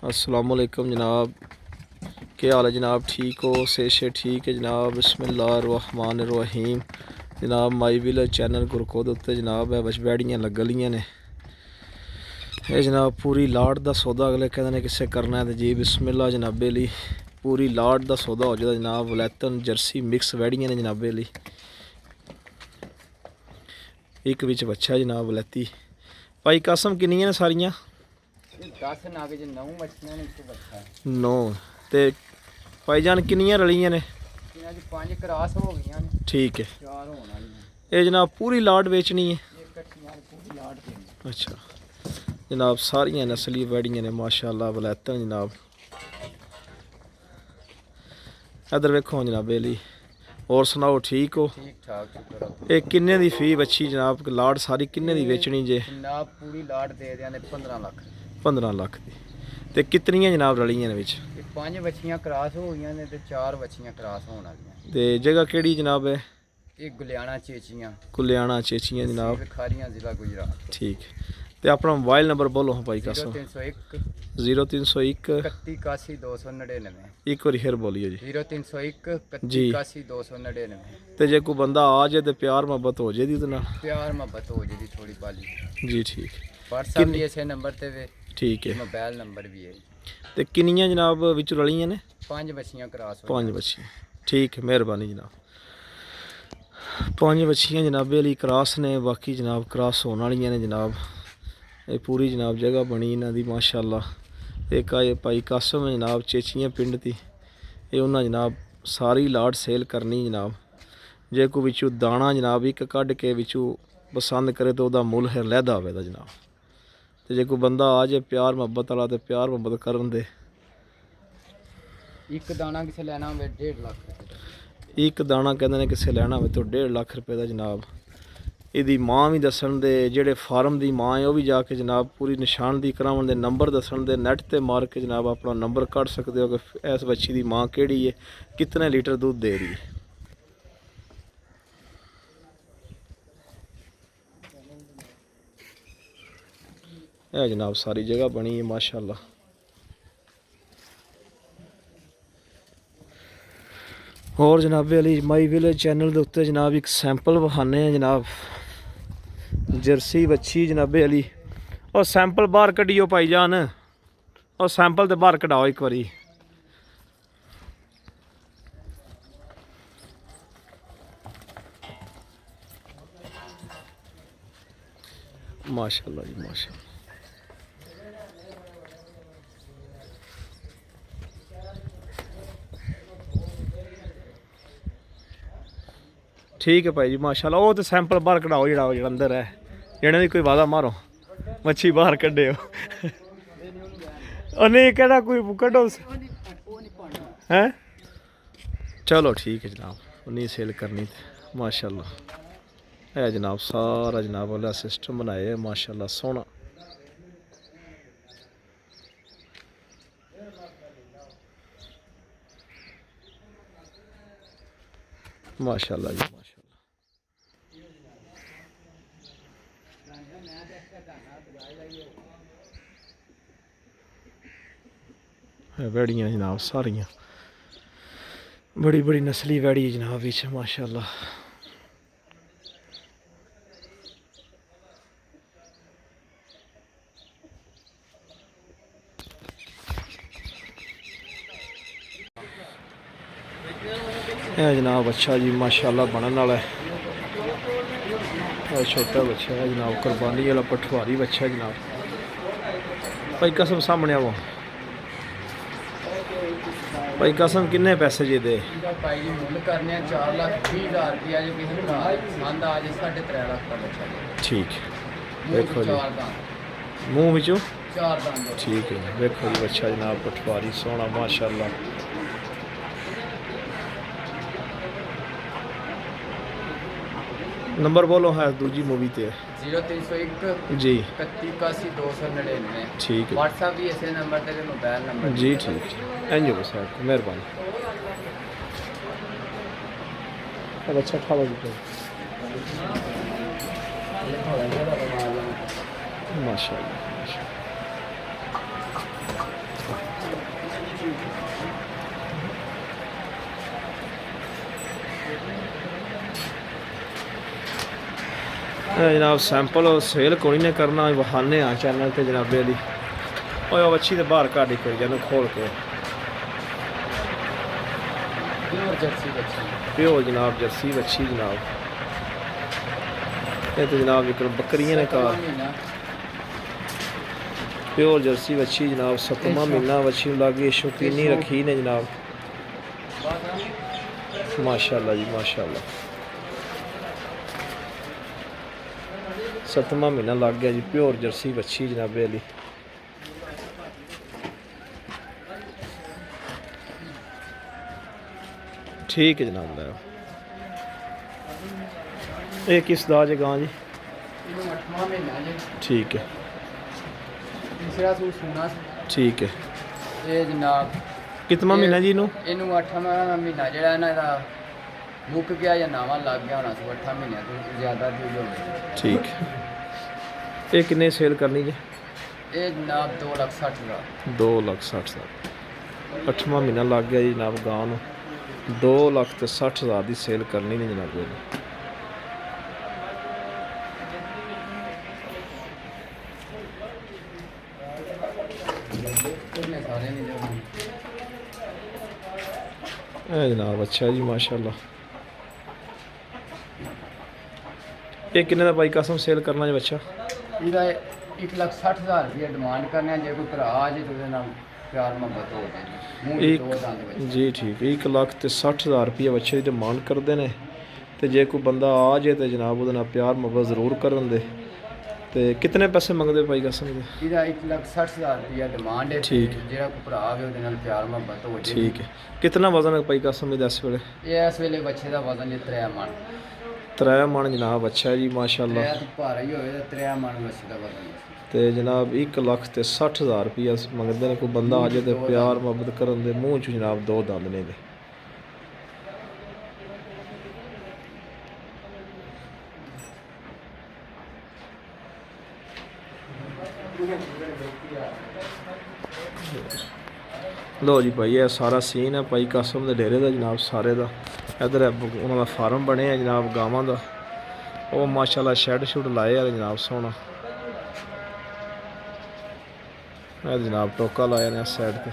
अस्सलाम वालेकुम जनाब, क्या हाल है जनाब? ठीक हो? से ठीक है जनाब। बिस्मिल्लाहिर्रहमानिर्रहीम जनाब। माई विलेज चैनल गुरकोद उत्ते जनाब है बछबैड़ियाँ लगलियाँ ने। ये जनाब पूरी लाट दा सौदा अगले कहते ने किसे करना है तो जी बिस्मिल्लाह जनाबे ली पूरी लाट दा सौदा हो जाता जनाब। वलैतन जर्सी मिक्स वैड़ियाँ ने जनाबे ली। एक विच बच्चा जनाब वलैती। भाई कसम किन्नियां ने सारियां? 10 नाग च 9 मच्छियां ने एक बच्चा 9 ते भाईजान किन्नियां रलियां ने? इन्हां च 5 क्रॉस हो गईयां ने, ठीक है। 4 होण वालियां। ये जनाब पूरी लाट बेचनी है? ये कट्टियां पूरी लाट देनी। अच्छा जनाब, सारियां नस्ली वैड़ियां ने माशाअल्लाह वलैतन जनाब। इधर वेखो जनाब एली। और सुनाओ ठीक हो? ठीक ठाक शुक्र है। ये किन्ने दी फी बच्ची जनाब? लाट सारी किन्ने दी बेचनी जे? जनाब पूरी लाट दे देंगे 15 लाख। 15 लाख दी। ते कितनियां जनाब रलियां ने विच? ये 5 बच्चियां क्रॉस हो गईयां ने ते 4 बच्चियां क्रॉस होण वालियां। ते जगह केड़ी जनाब है? ये गुलियाना चेचियां, कुलियाना चेचियां जनाब। तहसील खारियां, जिला गुजरात। ठीक है। ते अपना मोबाइल नंबर बोलो हाँ भाई कसम। 0301 0301 31 81 299। एक बार फिर बोलियो जी। 0301 31 जी। 81 299। ते जे कोई बंदा आ जाए तो प्यार मोहब्बत हो जाएगी उहदे नाल? प्यार मोहब्बत हो जी थोड़ी पाली। जी ठीक। व्हाट्सएप भी इसे नंबर ते वे, ठीक है। मोबाइल नंबर भी है। ते किन्नियां जनाब विच रलियां ने? 5 बच्चियां क्रॉस हो 5 बच्चियां। ठीक है, मेहरबानी जनाब। 5 बच्चियां जनाबे अली क्रॉस ने, बाकी जनाब क्रॉस होने वालियां ने जनाब। ये पूरी जनाब जगह बनी इन्हां दी माशाअल्लाह। एक आए भाई कासम है जनाब चेचियां पिंड दी। ये उन्हें जनाब सारी लाट सेल करनी जनाब। जे कोई विचू दाना जनाब एक कढ़ के विचू पसंद करे तो वह मुल है लैदा होवेगा जनाब। तो जे कोई बंदा आ जाए प्यार मुहब्बत वाला तो प्यार मुहब्बत करन दे। एक दाना किसे लेना हो 1.5 लाख रुपए। एक दाना कहते हैं किसे लेना हो तो 1.5 लाख रुपए का जनाब। ਇਹਦੀ ਮਾਂ ਵੀ ਦੱਸਣ ਦੇ, ਜਿਹੜੇ ਫਾਰਮ ਦੀ ਮਾਂ ਹੈ ਉਹ ਵੀ ਜਾ ਕੇ ਜਨਾਬ ਪੂਰੀ ਨਿਸ਼ਾਨਦੀ ਕਰਾਉਣ ਦੇ, ਨੰਬਰ ਦੱਸਣ ਦੇ, ਨੈਟ ਤੇ ਮਾਰ ਕੇ ਜਨਾਬ ਆਪਣਾ ਨੰਬਰ ਕੱਢ ਸਕਦੇ ਹੋ ਕਿ ਇਸ ਬੱਚੀ ਦੀ ਮਾਂ ਕਿਹੜੀ ਹੈ, ਕਿੰਨੇ ਲੀਟਰ ਦੁੱਧ ਦੇ ਰਹੀ ਹੈ। ਇਹ ਜਨਾਬ ਸਾਰੀ ਜਗ੍ਹਾ ਬਣੀ ਹੈ ਮਾਸ਼ਾਅੱਲਾ। और जनाबे अली माई विलेज चैनल के उत्ते जनाब एक सैंपल विखाने जनाब जर्सी बच्ची जनाबे अली। और सैंपल बाहर कड्डियो भाईजान, और सैंपल तो बाहर कढ़ाओ एक बारी। माशाअल्लाह जी माशाअल्लाह। ठीक है भाई जी माशाल्लाह। वो तो सैंपल बाहर कढ़ाओ जो अंदर है, जिन्हें भी कोई वादा मारो मच्छी बाहर कड्ढे और नहीं कहना कोई कड्ढो हैं। चलो ठीक है जनाब, उन्हीं सेल करनी माशाल्लाह। है जनाब सारा जनाब वाला सिस्टम बनाया है माशाल्लाह सोहना। माशाल्लाह जी माशाल्लाह। वैड़ियाँ जनाब सारियाँ बड़ी बड़ी नस्ली वैड़ी है जनाब बिच माशाल्लाह। है जनाब अच्छा जी माशाल्लाह बनने वाला है। छोटा बच्चा है जनाब, कुरबानी वाला पठवारी बच्चा है जनाब। भाई कसम सामने आओ भाई, कसम किन्ने पैसे जी दे? भाई जी मुल करने 4 लाख 30,000 रुपया जो किसी भरा पसंद आ जाए 3.5 लाख का बच्चा। ठीक है देखो जी, 4 दांत मुँह बिचों 4 दांत। ठीक है देखो जी बच्चा जनाब पठवारी सोहना माशाल्लाह। नंबर बोलो है दूजी मूवी ते 0301 जी 31 81 299। ठीक है व्हाट्सएप भी इसे नंबर ते मोबाइल नंबर जी ठीक है। एंजो बस मेहरबानी। अच्छा खा लो। माशाल्लाह माशाल्लाह। जनाब सैंपल सेल कोई नहीं करना बहाने आ चैनल ते जनाबे दी ओए अच्छी तो बाहर काटी कर जाने खोल के प्योर जर्सी बच्ची प्योर जनाब जर्सी बच्ची जनाब ये तो जनाब एक बकरियां ने कहा महीना प्योर जर्सी बच्ची जनाब 7वां महीना बच्ची लागे शौकीनी रखी ने जनाब माशाल्लाह जी माशाल्लाह 7वां महीना लग गया जी प्योर जर्सी बच्ची जनाबे अली ठीक है जनाब लै ये किस दाज है गां जी ਇਹਨੂੰ 8ਵਾਂ ਮਹੀਨਾ ਜੀ ठीक है ਤੀਸਰਾ ਸੂਟ ਸੋਨਾ ਸੀ। ठीक है ਇਹ ਜਨਾਬ कितना महीना जी इनू ਇਹਨੂੰ 8ਵਾਂ ਮਹੀਨਾ ਜਿਹੜਾ ਇਹਨਾਂ ਦਾ ਮੁੱਕ ਗਿਆ ਜਾਂ ਨਵਾਂ ਲੱਗ ਗਿਆ ਹੋਣਾ ਸੀ 8 ਮਹੀਨਿਆਂ ਤੋਂ ਜ਼ਿਆਦਾ ਦੀ ਹੋ ਗਈ ठीक है ये किन्ने सेल करनी जी ਇਹ ਜਨਾਬ 2,60,000 2,60,000 8वां महीना लग गया जी जनाब गां नूं 2,60,000 की सेल करनी नहीं जनाब जी ਇਹਨੇ ਸਾਰੇ ਨਹੀਂ ਜਾਣਾ है जनाब अच्छा जी माशाल्लाह ये किन्ने का भाई कसम सेल करना जी बच्चा ਇਹਦਾ 1,60,000 ਰੁਪਏ ਡਿਮਾਂਡ ਕਰਨੇ ਆ ਜੇ ਕੋਈ ਭਰਾ ਆ ਜੇ ਤਾਂ ਉਹਦੇ ਨਾਲ ਪਿਆਰ ਮੁਹੱਬਤ ਹੋ ਜਾਏ ਮੂੰਹ ਦੀ एक ਦੋ ਦੰਦ ਵਿੱਚ जी ठीक 1,60,000 रुपये बच्चे की डिमांड करते हैं तो जे कोई बंदा आ जाए तो जनाब वो प्यार मुहब्बत जरूर करन दे तो कितने पैसे मंगते भाई कसम के ਇਹਦਾ 1,60,000 ਰੁਪਏ ਡਿਮਾਂਡ ਹੈ ਠੀਕ। ਜਿਹੜਾ ਕੋਈ ਭਰਾ ਆਵੇ ਉਹਦੇ ਨਾਲ ਪਿਆਰ ਮੁਹੱਬਤ ਹੋ ਜਾਏ ठीक है कितना वजन है भाई कसम के 10 वेले ਇਹ ਇਸ ਵੇਲੇ ਬੱਚੇ ਦਾ ਵਜ਼ਨ ਹੈ 3 ਮਣ 3 मन जनाब अच्छा जी माशाल्लाह 3 ਤੋਂ ਭਾਰਾ ਹੀ ਹੋਵੇ ਤਾਂ 3 ਮਣ ਬੱਚੇ ਦਾ ਵਜ਼ਨ ਹੈ ਤੇ ਜਨਾਬ 1,60,000 ਰੁਪਇਆ ਮੰਗਦੇ ਨੇ ਕੋਈ ਬੰਦਾ ਆ ਜਾਏ ਤੇ ਪਿਆਰ ਮੁਹੱਬਤ ਕਰਨ ਦੇ ਮੂੰਹ ਚ ਜਨਾਬ ਦੋ ਦੰਦ ਨੇ ਦੇ ਲੋ ਜੀ ਭਾਈ ਇਹ ਸਾਰਾ ਸੀਨ ਹੈ ਭਾਈ ਕਾਸਮ ਦੇ ਡੇਰੇ ਦਾ ਜਨਾਬ ਸਾਰੇ ਦਾ ਇਧਰ ਉਹਨਾਂ ਦਾ ਫਾਰਮ ਬਣਿਆ ਜਨਾਬ ਗਾਵਾਂ ਦਾ ਉਹ ਮਾਸ਼ਾਅੱਲਾ ਸ਼ੈੱਡ ਸ਼ੁੱਡ ਲਾਏ ਆ ਜਨਾਬ ਸੋਹਣਾ ਇਹ ਜਨਾਬ ਟੋਕਾ ਲਾਇਆ ਨੇ ਇਸ ਸਾਈਡ ਤੇ